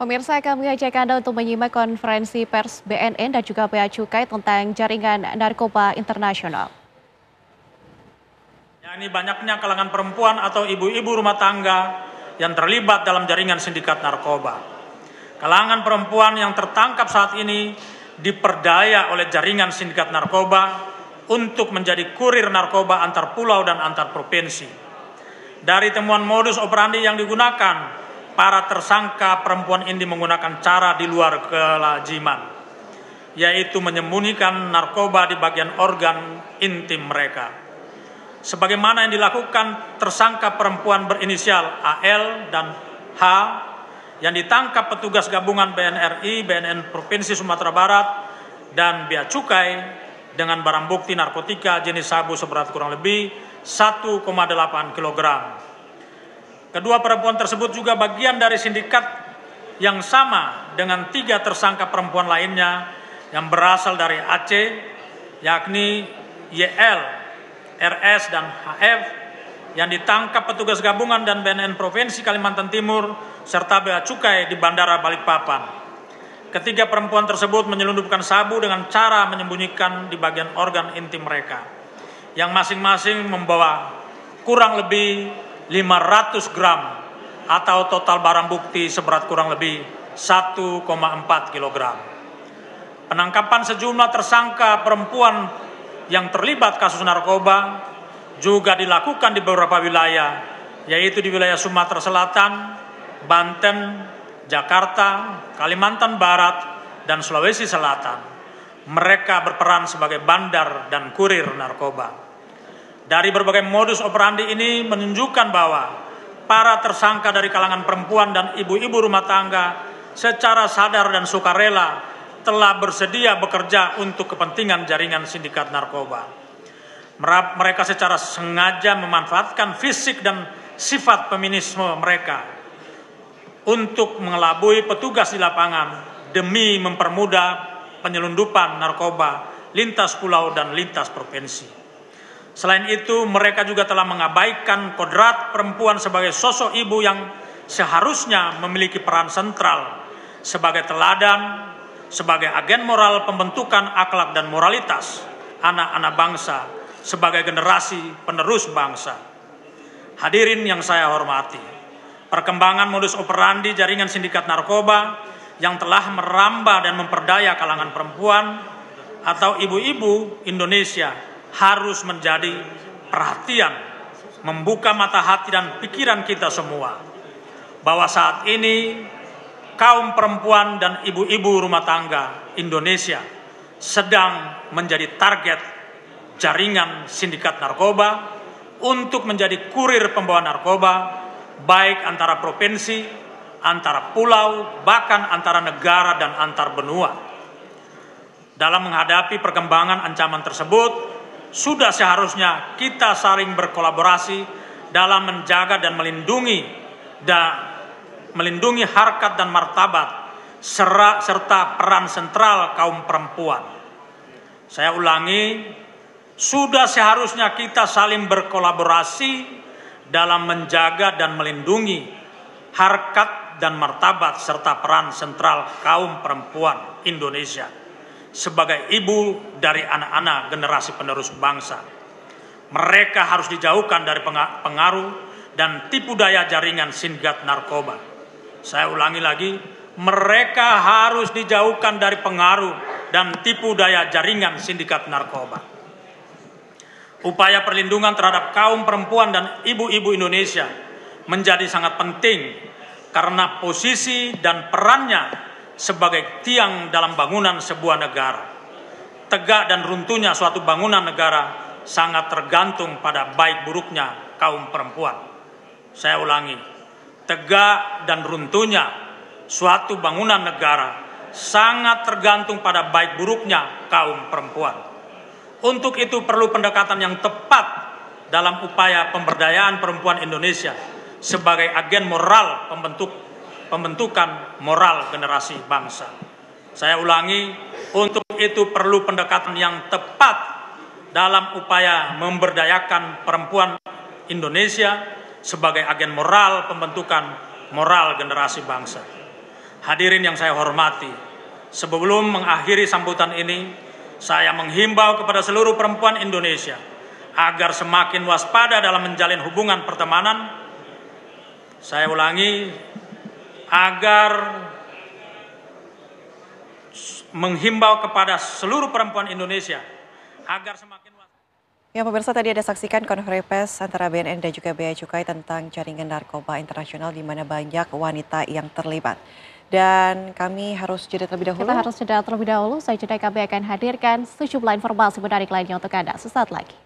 Pemirsa, kami ajak Anda untuk menyimak konferensi pers BNN dan juga Bea Cukai tentang jaringan narkoba internasional. Ini banyaknya kalangan perempuan atau ibu-ibu rumah tangga yang terlibat dalam jaringan sindikat narkoba. Kalangan perempuan yang tertangkap saat ini diperdaya oleh jaringan sindikat narkoba untuk menjadi kurir narkoba antar pulau dan antar provinsi. Dari temuan modus operandi yang digunakan, para tersangka perempuan ini menggunakan cara di luar kelaziman, yaitu menyembunyikan narkoba di bagian organ intim mereka. Sebagaimana yang dilakukan tersangka perempuan berinisial AL dan H yang ditangkap petugas gabungan BNRI, BNN Provinsi Sumatera Barat, dan Bea Cukai dengan barang bukti narkotika jenis sabu seberat kurang lebih 1,8 kg. Kedua perempuan tersebut juga bagian dari sindikat yang sama dengan 3 tersangka perempuan lainnya yang berasal dari Aceh, yakni YL, RS, dan HF yang ditangkap petugas gabungan dan BNN Provinsi Kalimantan Timur serta Bea Cukai di Bandara Balikpapan. Ketiga perempuan tersebut menyelundupkan sabu dengan cara menyembunyikan di bagian organ intim mereka, yang masing-masing membawa kurang lebih 500 gram atau total barang bukti seberat kurang lebih 1,4 kg. Penangkapan sejumlah tersangka perempuan yang terlibat kasus narkoba juga dilakukan di beberapa wilayah, yaitu di wilayah Sumatera Selatan, Banten, Jakarta, Kalimantan Barat, dan Sulawesi Selatan. Mereka berperan sebagai bandar dan kurir narkoba. Dari berbagai modus operandi ini menunjukkan bahwa para tersangka dari kalangan perempuan dan ibu-ibu rumah tangga secara sadar dan sukarela telah bersedia bekerja untuk kepentingan jaringan sindikat narkoba. Mereka secara sengaja memanfaatkan fisik dan sifat feminisme mereka untuk mengelabui petugas di lapangan demi mempermudah penyelundupan narkoba lintas pulau dan lintas provinsi. Selain itu, mereka juga telah mengabaikan kodrat perempuan sebagai sosok ibu yang seharusnya memiliki peran sentral sebagai teladan, sebagai agen moral pembentukan akhlak dan moralitas anak-anak bangsa sebagai generasi penerus bangsa. Hadirin yang saya hormati, perkembangan modus operandi jaringan sindikat narkoba yang telah merambah dan memperdaya kalangan perempuan atau ibu-ibu Indonesia harus menjadi perhatian, membuka mata hati dan pikiran kita semua, bahwa saat ini kaum perempuan dan ibu-ibu rumah tangga Indonesia sedang menjadi target jaringan sindikat narkoba untuk menjadi kurir pembawa narkoba, baik antara provinsi, antara pulau, bahkan antara negara dan antar benua. Dalam menghadapi perkembangan ancaman tersebut, sudah seharusnya kita saling berkolaborasi dalam menjaga dan melindungi harkat dan martabat serta peran sentral kaum perempuan. Saya ulangi, sudah seharusnya kita saling berkolaborasi dalam menjaga dan melindungi harkat dan martabat serta peran sentral kaum perempuan Indonesia sebagai ibu dari anak-anak generasi penerus bangsa. Mereka harus dijauhkan dari pengaruh dan tipu daya jaringan sindikat narkoba. Saya ulangi lagi, mereka harus dijauhkan dari pengaruh dan tipu daya jaringan sindikat narkoba. Upaya perlindungan terhadap kaum perempuan dan ibu-ibu Indonesia menjadi sangat penting karena posisi dan perannya sebagai tiang dalam bangunan sebuah negara. Tegak dan runtuhnya suatu bangunan negara sangat tergantung pada baik buruknya kaum perempuan. Saya ulangi, tegak dan runtuhnya suatu bangunan negara sangat tergantung pada baik buruknya kaum perempuan. Untuk itu perlu pendekatan yang tepat dalam upaya pemberdayaan perempuan Indonesia sebagai agen moral pembentukan moral generasi bangsa. Saya ulangi, untuk itu perlu pendekatan yang tepat dalam upaya memberdayakan perempuan Indonesia sebagai agen moral pembentukan moral generasi bangsa. Hadirin yang saya hormati, sebelum mengakhiri sambutan ini, saya menghimbau kepada seluruh perempuan Indonesia agar semakin waspada dalam menjalin hubungan pertemanan. Saya ulangi, agar menghimbau kepada seluruh perempuan Indonesia agar semakin waspada. Ya, pemirsa, tadi ada saksikan konferensi pers antara BNN dan juga Bea Cukai tentang jaringan narkoba internasional di mana banyak wanita yang terlibat. Dan kami harus jeda terlebih dahulu. Kita harus jeda terlebih dahulu. Saya jeda, kami akan hadirkan sejumlah informasi menarik lainnya untuk Anda sesaat lagi.